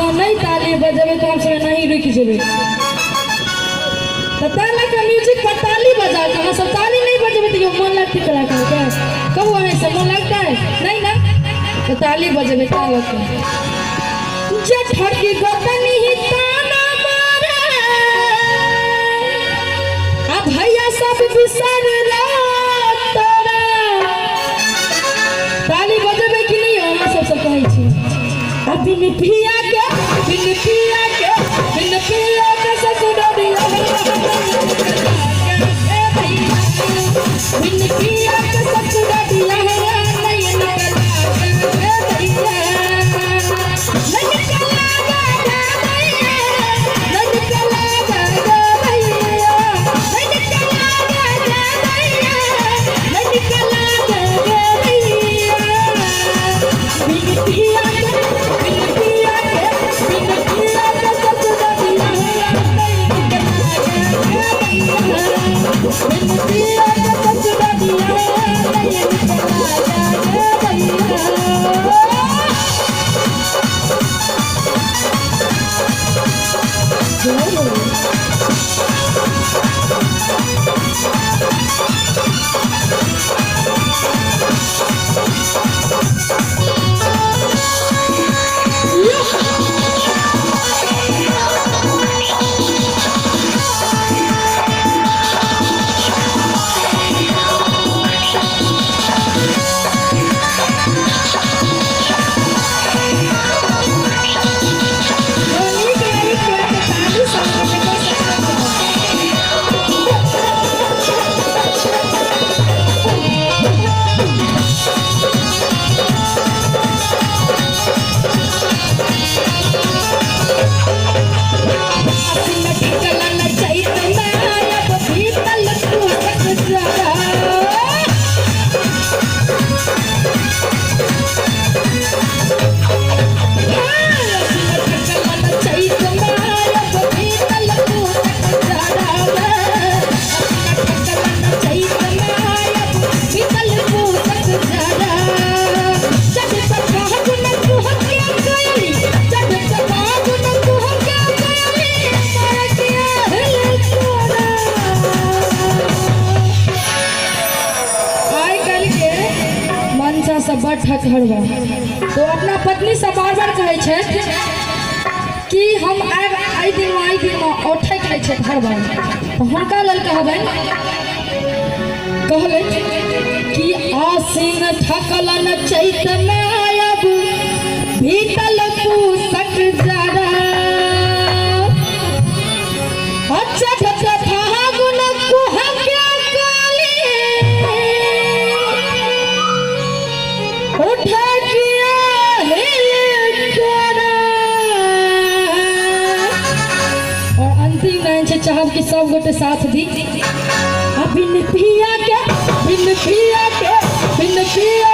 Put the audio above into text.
जो नहीं ताली बजेबे तो हम सब नहीं रुक जेबे। तो ताला का म्यूजिक पर ताली बजा के हम सब ताली नहीं बजेबे तो मन लगती कला का क्या कब है सब मन लगता है नहीं ना तो ताली बजेबे ताला के जब ठकी गतनी ही ताना मारे आ भैया सब बिसर तोरा ताली बजेबे कि नहीं हम सब कहै छी बिन पिया के ससुर दिया बिन पिया के ससुर दिया नहीं निकला सब ठक हरवा तो अपना पत्नी से बार बार कहे छे कि हम आई दिन में उठे के छे घर बार तो हुनका लेल कहबे कहले कि आसीन ठकलन चैत में आयब भीतल पूसक जरा अच्छा अच्छा फागुन कुहा क्या काली उठा किया और अंतिम लाइन से चाहब कि सब गोटे साथ दी बिन पिया के बिन पिया